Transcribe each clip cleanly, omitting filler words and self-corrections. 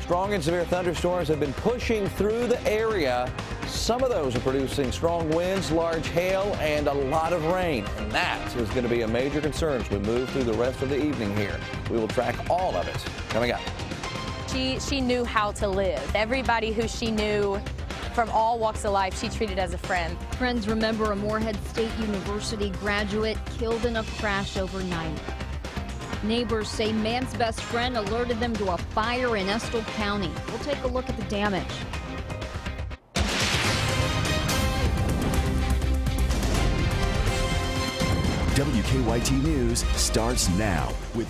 Strong and severe thunderstorms have been pushing through the area. Some of those are producing strong winds, large hail, and a lot of rain. And that is going to be a major concern as we move through the rest of the evening here. We will track all of it coming up. She knew how to live. Everybody who she knew from all walks of life, she treated as a friend. Friends remember a Morehead State University graduate killed in a crash overnight. Neighbors say man's best friend alerted them to a fire in Estill County. We'll take a look at the damage. WKYT News starts now with...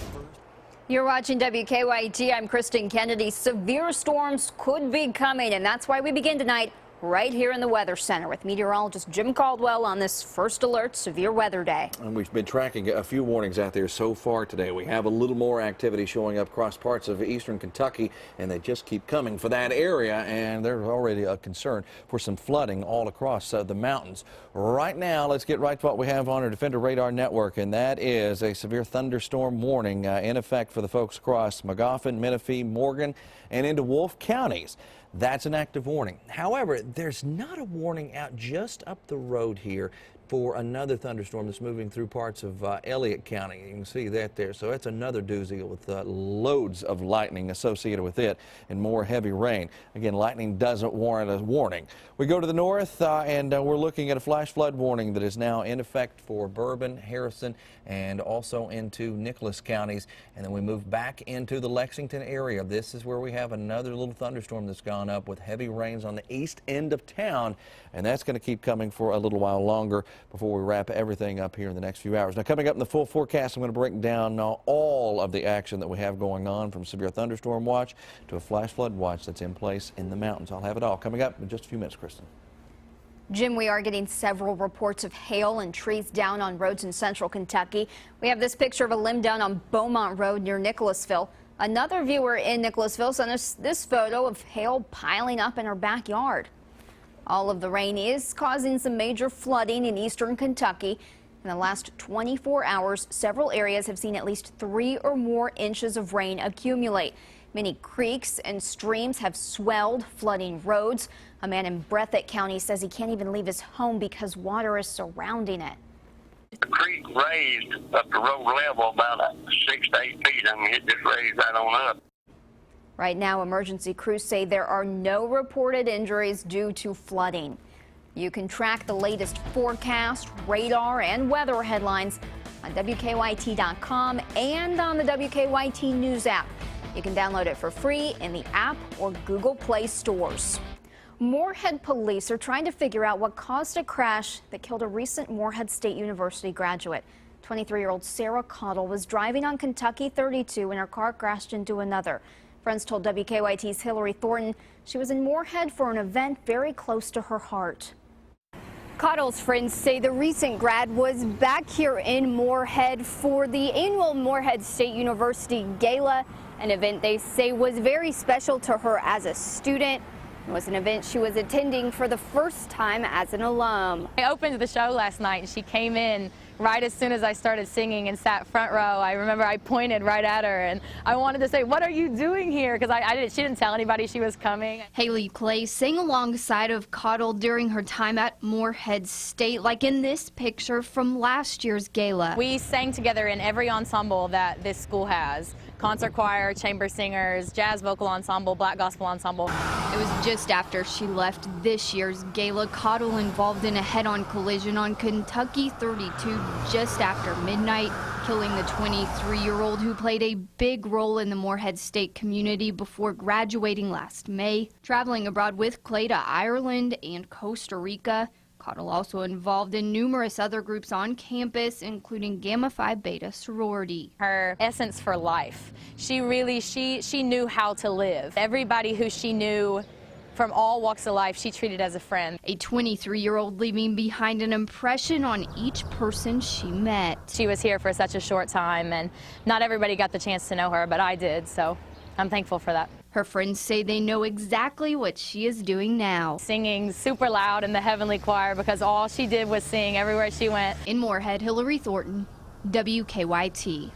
You're watching WKYT. I'm Kristen Kennedy. Severe storms could be coming, and that's why we begin tonight right here in the Weather Center with meteorologist Jim Caldwell on this first alert severe weather day. And we've been tracking a few warnings out there so far today. We have a little more activity showing up across parts of eastern Kentucky, and they just keep coming for that area, and there's already a concern for some flooding all across the mountains. Right now, let's get right to what we have on our Defender Radar Network, and that is a severe thunderstorm warning in effect for the folks across Magoffin, Menifee, Morgan, and into Wolfe counties. That's an active warning. However, there's not a warning out just up the road here for another thunderstorm that's moving through parts of Elliott County. You can see that there. So that's another doozy with loads of lightning associated with it and more heavy rain. Again, lightning doesn't warrant a warning. We go to the north and we're looking at a flash flood warning that is now in effect for Bourbon, Harrison, and also into Nicholas counties. And then we move back into the Lexington area. This is where we have another little thunderstorm that's gone up with heavy rains on the east end of town. And that's going to keep coming for a little while longer before we wrap everything up here in the next few hours. Now, coming up in the full forecast, I'm going to break down all of the action that we have going on, from severe thunderstorm watch to a flash flood watch that's in place in the mountains. I'll have it all coming up in just a few minutes, Kristen. Jim, we are getting several reports of hail and trees down on roads in central Kentucky. We have this picture of a limb down on Beaumont Road near Nicholasville. Another viewer in Nicholasville sent us this photo of hail piling up in her backyard. All of the rain is causing some major flooding in eastern Kentucky. In the last 24 hours, several areas have seen at least 3 or more inches of rain accumulate. Many creeks and streams have swelled, flooding roads. A man in Breathitt County says he can't even leave his home because water is surrounding it. The creek raised up to road level about 6 to 8 feet. I mean, it just raised right on up. Right now, emergency crews say there are no reported injuries due to flooding. You can track the latest forecast, radar, and weather headlines on WKYT.com and on the WKYT News app. You can download it for free in the app or Google Play stores. Morehead police are trying to figure out what caused a crash that killed a recent Morehead State University graduate. 23-year-old Sarah Cottle was driving on Kentucky 32 when her car crashed into another. Friends told WKYT's Hillary Thornton she was in Morehead for an event very close to her heart. Cottle's friends say the recent grad was back here in Morehead for the annual Morehead State University Gala, an event they say was very special to her as a student. It was an event she was attending for the first time as an alum. I opened the show last night and she came in right as soon as I started singing and sat front row. I remember I pointed right at her and I wanted to say, "What are you doing here?" Because she didn't tell anybody she was coming. Haley Clay sang alongside of Cottle during her time at Morehead State, like in this picture from last year's gala. We sang together in every ensemble that this school has. Concert choir, chamber singers, jazz vocal ensemble, black gospel ensemble. It was just after she left this year's gala, Cottle involved in a head-on collision on Kentucky 32 just after midnight, killing the 23-year-old who played a big role in the Morehead State community before graduating last May, traveling abroad with Clay to Ireland and Costa Rica. Cottle also involved in numerous other groups on campus, including Gamma Phi Beta sorority. Her essence for life. She knew how to live. Everybody who she knew from all walks of life, she treated as a friend. A 23-year-old leaving behind an impression on each person she met. She was here for such a short time, and not everybody got the chance to know her, but I did, so I'm thankful for that. Her friends say they know exactly what she is doing now. Singing super loud in the heavenly choir because all she did was sing everywhere she went. In Morehead, Hillary Thornton, WKYT.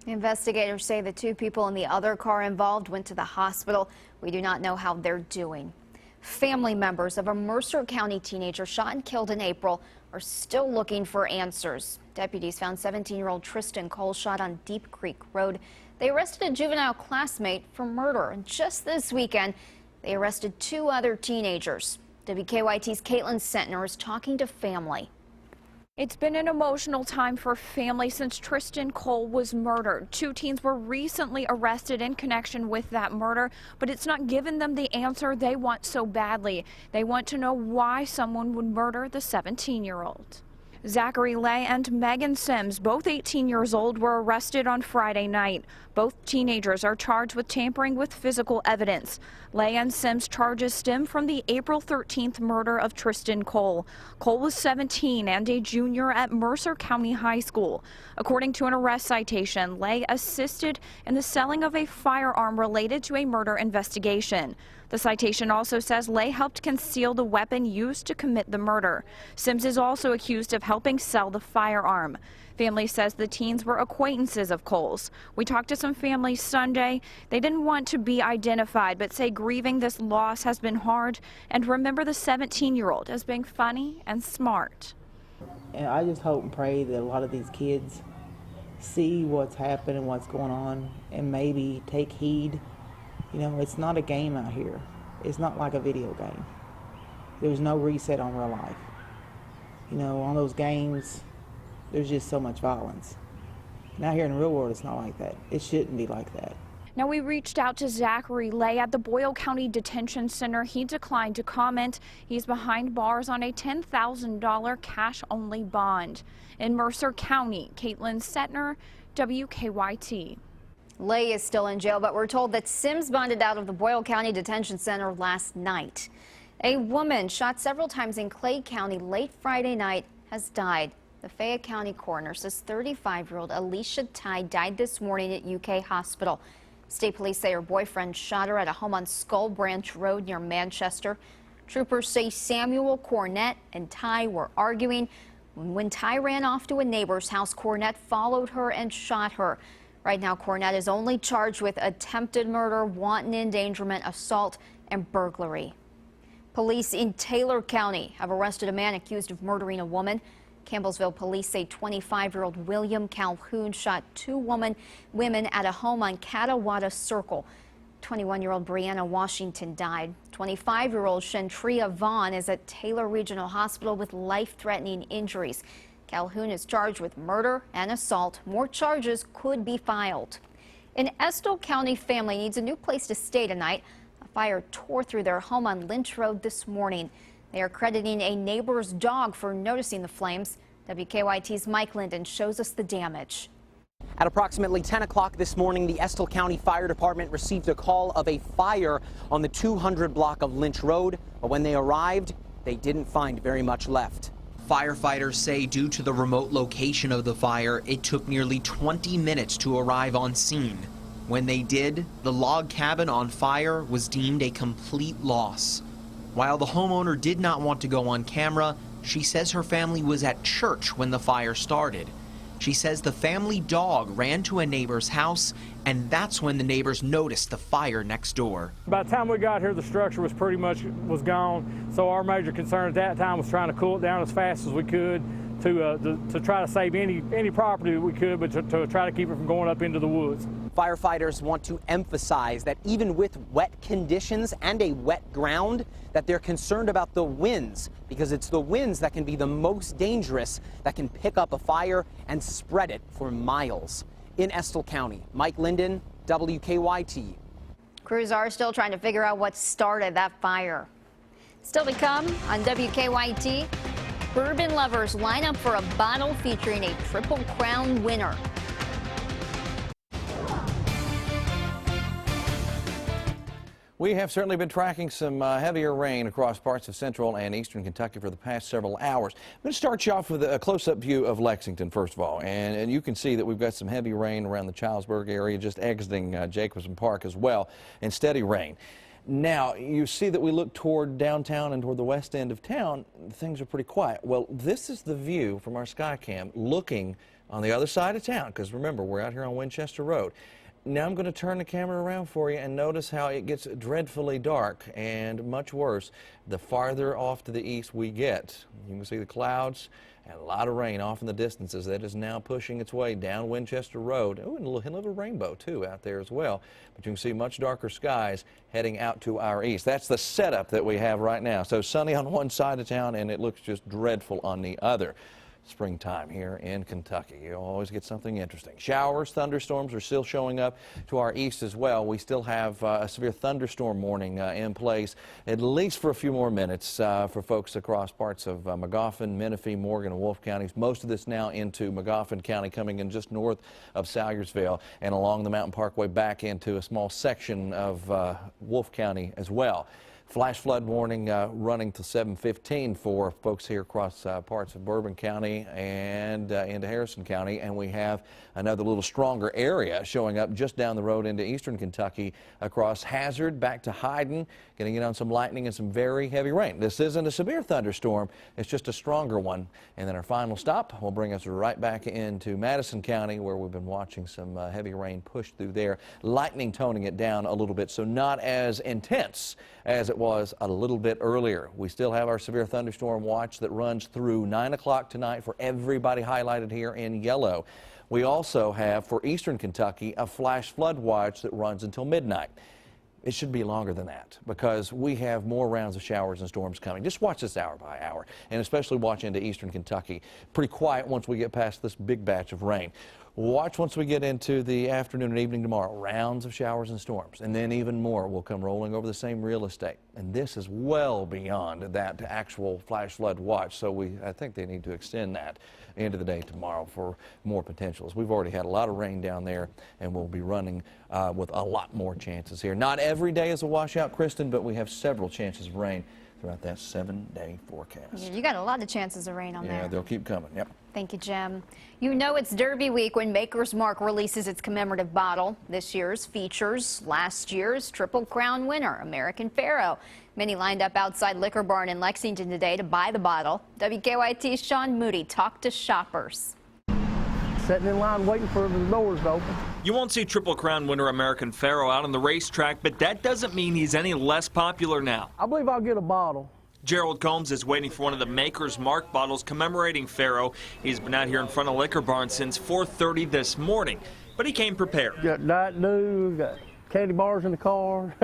Investigators say the two people in the other car involved went to the hospital. We do not know how they're doing. Family members of a Mercer County teenager shot and killed in April are still looking for answers. Deputies found 17-year-old Tristan Cole shot on Deep Creek Road. They arrested a juvenile classmate for murder. And just this weekend, they arrested 2 other teenagers. WKYT's Caitlin Sentner is talking to family. It's been an emotional time for family since Tristan Cole was murdered. 2 teens were recently arrested in connection with that murder, but it's not given them the answer they want so badly. They want to know why someone would murder the 17-year-old. Zachary Lay and Megan Sims, both 18 years old, were arrested on Friday night. Both teenagers are charged with tampering with physical evidence. Lay and Sims' charges stem from the April 13th murder of Tristan Cole. Cole was 17 and a junior at Mercer County High School. According to an arrest citation, Lay assisted in the selling of a firearm related to a murder investigation. The citation also says Lay helped conceal the weapon used to commit the murder. Sims is also accused of helping sell the firearm. Family says the teens were acquaintances of Cole's. We talked to some families Sunday. They didn't want to be identified, but say grieving this loss has been hard and remember the 17-year-old as being funny and smart. And I just hope and pray that a lot of these kids see what's happening, what's going on, and maybe take heed. You know, it's not a game out here. It's not like a video game. There's no reset on real life. You know, on those games, there's just so much violence. And out here in the real world, it's not like that. It shouldn't be like that. Now, we reached out to Zachary Lay at the Boyle County Detention Center. He declined to comment. He's behind bars on a $10,000 cash-only bond. In Mercer County, Caitlin Sentner, WKYT. Lay is still in jail, but we're told that Sims bonded out of the Boyle County Detention Center last night. A woman shot several times in Clay County late Friday night has died. The Fayette County coroner says 35-year-old Alicia Ty died this morning at UK Hospital. State police say her boyfriend shot her at a home on Skull Branch Road near Manchester. Troopers say Samuel Cornett and Ty were arguing. When Ty ran off to a neighbor's house, Cornett followed her and shot her. Right now, Cornett is only charged with attempted murder, wanton endangerment, assault, and burglary. Police in Taylor County have arrested a man accused of murdering a woman. Campbellsville police say 25-year-old William Calhoun shot 2 women at a home on Catawata Circle. 21-year-old Brianna Washington died. 25-year-old Shantria Vaughn is at Taylor Regional Hospital with life-threatening injuries. Calhoun is charged with murder and assault. More charges could be filed. An Estill County family needs a new place to stay tonight. A fire tore through their home on Lynch Road this morning. They are crediting a neighbor's dog for noticing the flames. WKYT's Mike Linden shows us the damage. At approximately 10 o'clock this morning, the Estill County Fire Department received a call of a fire on the 200 block of Lynch Road. But when they arrived, they didn't find very much left. Firefighters say due to the remote location of the fire, it took nearly 20 minutes to arrive on scene. When they did, the log cabin on fire was deemed a complete loss. While the homeowner did not want to go on camera, she says her family was at church when the fire started. She says the family dog ran to a neighbor's house, and that's when the neighbors noticed the fire next door. By the time we got here, the structure was pretty much gone. So our major concern at that time was trying to cool it down as fast as we could to try to save any property that we could, but to try to keep it from going up into the woods. Firefighters want to emphasize that even with wet conditions and a wet ground, that they're concerned about the winds, because it's the winds that can be the most dangerous, that can pick up a fire and spread it for miles. In Estill County, Mike Linden, WKYT. Crews are still trying to figure out what started that fire. Still to come on WKYT, bourbon lovers line up for a bottle featuring a Triple Crown winner. We have certainly been tracking some heavier rain across parts of central and eastern Kentucky for the past several hours. I'm going to start you off with a close-up view of Lexington, first of all. And you can see that we've got some heavy rain around the Childsburg area, just exiting Jacobson Park as well, and steady rain. Now, you see that we look toward downtown and toward the west end of town. Things are pretty quiet. Well, this is the view from our Skycam looking on the other side of town, because remember, we're out here on Winchester Road. Now I'm going to turn the camera around for you and notice how it gets dreadfully dark and much worse the farther off to the east we get. You can see the clouds and a lot of rain off in the distances. That is now pushing its way down Winchester Road. Oh, and a little rainbow too out there as well. But you can see much darker skies heading out to our east. That's the setup that we have right now. So sunny on one side of town and it looks just dreadful on the other. Springtime here in Kentucky. You always get something interesting. Showers, thunderstorms are still showing up to our east as well. We still have a severe thunderstorm warning in place, at least for a few more minutes for folks across parts of Magoffin, Menifee, Morgan, and Wolfe counties. Most of this now into Magoffin County, coming in just north of Salyersville and along the Mountain Parkway back into a small section of Wolfe County as well. Flash flood warning running to 7:15 for folks here across parts of Bourbon County and into Harrison County. And we have another little stronger area showing up just down the road into eastern Kentucky across Hazard back to Hyden, getting in on some lightning and some very heavy rain. This isn't a severe thunderstorm. It's just a stronger one. And then our final stop will bring us right back into Madison County, where we've been watching some heavy rain push through there. Lightning toning it down a little bit, so not as intense as it was a little bit earlier. We still have our severe thunderstorm watch that runs through 9 o'clock tonight for everybody highlighted here in yellow. We also have for eastern Kentucky a flash flood watch that runs until midnight. It should be longer than that because we have more rounds of showers and storms coming. Just watch this hour by hour, and especially watch into eastern Kentucky. Pretty quiet once we get past this big batch of rain. Watch once we get into the afternoon and evening tomorrow, rounds of showers and storms, and then even more will come rolling over the same real estate. And this is well beyond that actual flash flood watch, so I think they need to extend that into the day tomorrow for more potentials. We've already had a lot of rain down there, and we'll be running with a lot more chances here. Not every day is a washout, Kristen, but we have several chances of rain throughout that 7-day forecast. You got a lot of chances of rain on there. Yeah, they'll keep coming. Yep. Thank you, Jim. You know it's Derby week when Maker's Mark releases its commemorative bottle. This year's features last year's Triple Crown winner, American Pharoah. Many lined up outside Liquor Barn in Lexington today to buy the bottle. WKYT's Sean Moody talked to shoppers. Sitting in line waiting for the doors to open. You won't see Triple Crown winner American Pharoah out on the racetrack, but that doesn't mean he's any less popular now. I believe I'll get a bottle. Gerald Combs is waiting for one of the Maker's Mark bottles commemorating Pharoah. He's been out here in front of Liquor Barn since 4:30 this morning, but he came prepared. Got Diet Dew, got candy bars in the car.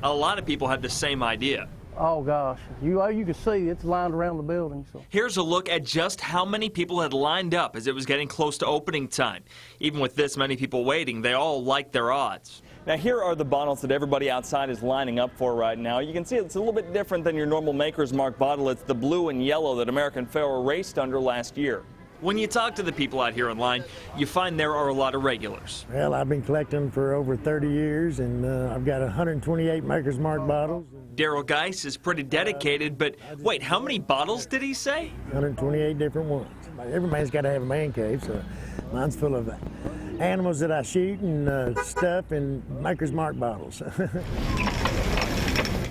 A lot of people had the same idea. Oh gosh, you can see it's lined around the building. So. Here's a look at just how many people had lined up as it was getting close to opening time. Even with this many people waiting, they all liked their odds. Now here are the bottles that everybody outside is lining up for right now. You can see it's a little bit different than your normal Maker's Mark bottle. It's the blue and yellow that American Pharoah raced under last year. When you talk to the people out here in line, you find there are a lot of regulars. Well, I've been collecting for over 30 years, and I've got 128 Maker's Mark bottles. Daryl Geis is pretty dedicated, but wait, how many bottles did he say? 128 different ones. Every man's got to have a man cave, so mine's full of animals that I shoot and stuff and Maker's Mark bottles.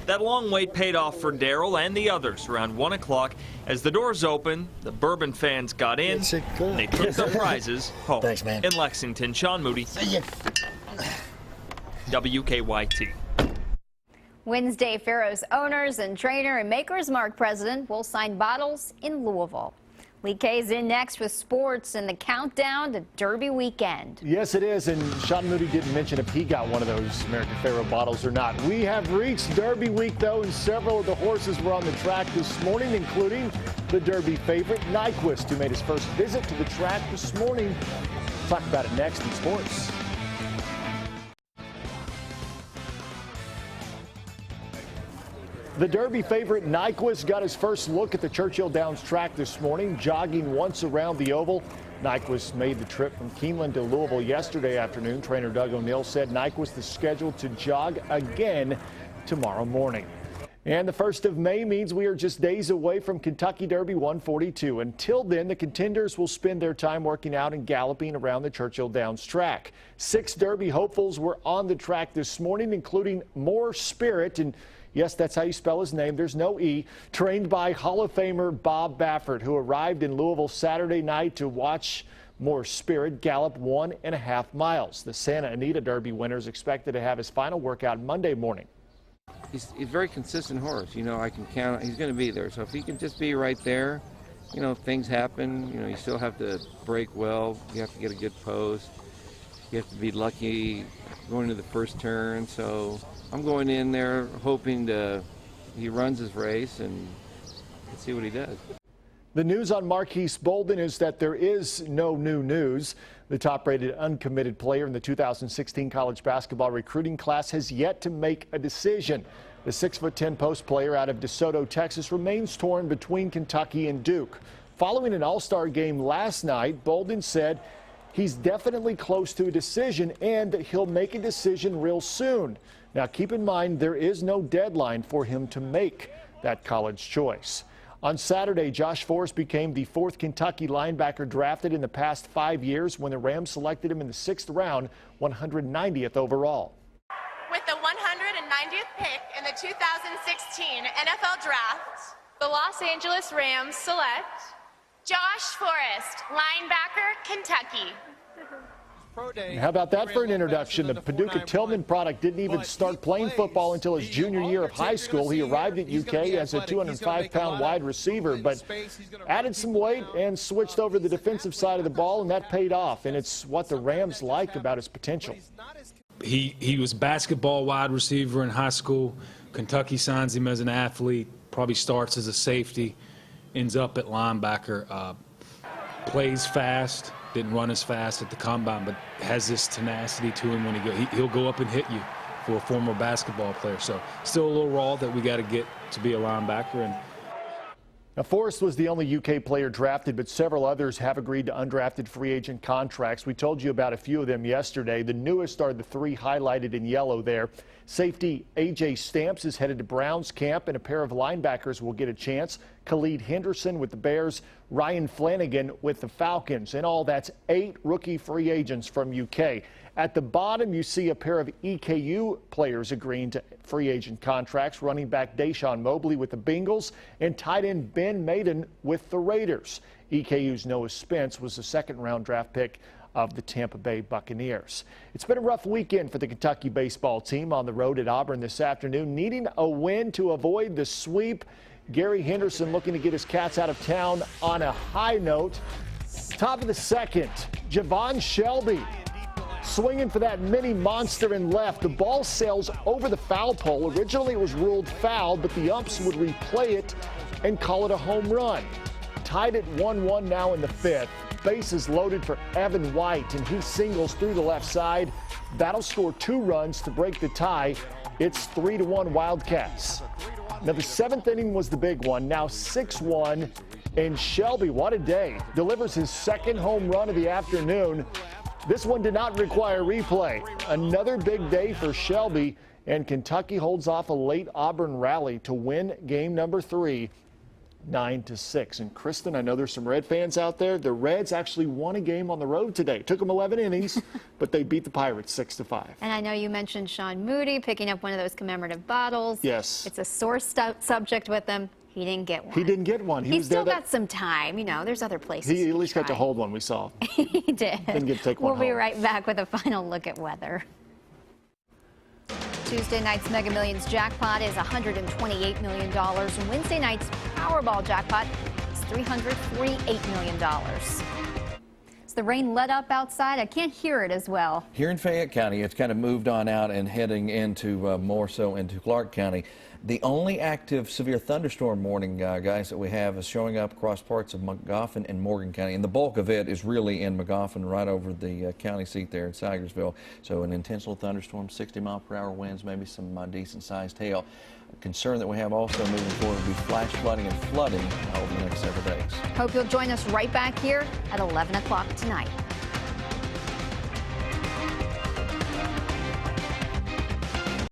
That long wait paid off for Daryl and the others around 1 o'clock. As the doors opened, the bourbon fans got in, and they took their prizes home. Thanks, man. In Lexington, Sean Moody, WKYT. Wednesday, Pharoah's owners and trainer and Maker's Mark president will sign bottles in Louisville. Lee K's in next with sports and the countdown to Derby weekend. Yes, it is, and Sean Moody didn't mention if he got one of those American Pharoah bottles or not. We have reached Derby week, though, and several of the horses were on the track this morning, including the Derby favorite, Nyquist, who made his first visit to the track this morning. We'll talk about it next in sports. The Derby favorite Nyquist got his first look at the Churchill Downs track this morning, jogging once around the oval. Nyquist made the trip from Keeneland to Louisville yesterday afternoon. Trainer Doug O'Neill said Nyquist is scheduled to jog again tomorrow morning. And the 1st of May means we are just days away from Kentucky Derby 142. Until then, the contenders will spend their time working out and galloping around the Churchill Downs track. 6 Derby hopefuls were on the track this morning, including More Spirit, and yes, that's how you spell his name. There's no E. Trained by Hall of Famer Bob Baffert, who arrived in Louisville Saturday night to watch More Spirit galloped 1.5 miles. The Santa Anita Derby winner is expected to have his final workout Monday morning. He's a very consistent horse. You know, I can count, he's going to be there. So if he can just be right there, you know, things happen. You know, you still have to break well. You have to get a good post. You have to be lucky going to the first turn. So I'm going in there hoping he runs his race and let's see what he does. The news on Marquise Bolden is that there is no new news. The top-rated uncommitted player in the 2016 college basketball recruiting class has yet to make a decision. The 6'10" post player out of DeSoto, Texas, remains torn between Kentucky and Duke. Following an all-star game last night, Bolden said he's definitely close to a decision and that he'll make a decision real soon. Now, keep in mind, there is no deadline for him to make that college choice. On Saturday, Josh Forrest became the 4th Kentucky linebacker drafted in the past 5 years when the Rams selected him in the 6th round, 190th overall. With the 190th pick in the 2016 NFL Draft, the Los Angeles Rams select Josh Forrest, linebacker, Kentucky. How about that for an introduction? The Paducah Tillman product didn't even start playing football until his junior year of high school. He arrived at UK as a 205-pound wide receiver, but added some weight and switched over the defensive side of the ball, and that paid off. And it's what the Rams like about his potential. He was basketball wide receiver in high school. Kentucky signs him as an athlete, probably starts as a safety, ends up at linebacker, plays fast. Didn't run as fast at the combine, but has this tenacity to him when he'll go up and hit you for a former basketball player. So still a little raw that we got to get to be a linebacker. And now, Forrest was the only UK player drafted, but several others have agreed to undrafted free agent contracts. We told you about a few of them yesterday. The newest are the 3 highlighted in yellow there. Safety A.J. Stamps is headed to Browns camp, and a pair of linebackers will get a chance. Khalid Henderson with the Bears, Ryan Flanagan with the Falcons. In all, that's 8 rookie free agents from UK. At the bottom, you see a pair of EKU players agreeing to free agent contracts. Running back Deshaun Mobley with the Bengals and tight end Ben Maiden with the Raiders. EKU's Noah Spence was the 2nd-round draft pick of the Tampa Bay Buccaneers. It's been a rough weekend for the Kentucky baseball team on the road at Auburn this afternoon, needing a win to avoid the sweep. Gary Henderson looking to get his Cats out of town on a high note. Top of the 2nd, Javon Shelby swinging for that mini monster in left. The ball sails over the foul pole. Originally it was ruled foul, but the umps would replay it and call it a home run. Tied at 1-1 now in the 5th. Bases loaded for Evan White, and he singles through the left side. That'll score 2 runs to break the tie. It's 3-1 Wildcats. Now the 7th inning was the big one. Now 6-1, and Shelby, what a day, delivers his 2nd home run of the afternoon. This one did not require replay. Another big day for Shelby, and Kentucky holds off a late Auburn rally to win game number 3, 9-6. And Kristen, I know there's some Red fans out there. The Reds actually won a game on the road today. Took them 11 innings, but they beat the Pirates 6-5. And I know you mentioned Sean Moody picking up one of those commemorative bottles. Yes. It's a sore subject with him. He didn't get one. He didn't get one. He's still got some time. You know, there's other places. He at least got to hold one, we saw. He did. Didn't get to take one We'll be home. right back with a final look at weather. Tuesday night's Mega Millions jackpot is $128 million. Wednesday night's Powerball jackpot is $348 million. Is the rain let up outside? I can't hear it as well. Here in Fayette County, it's kind of moved on out and heading into more so into Clark County. The only active severe thunderstorm warning, guys, that we have is showing up across parts of Magoffin and Morgan County, and the bulk of it is really in Magoffin, right over the county seat there in Sigersville. So an intentional thunderstorm, 60-mile-per-hour winds, maybe some decent-sized hail. A concern that we have also moving forward will be flash flooding and flooding over the next several days. Hope you'll join us right back here at 11 o'clock tonight.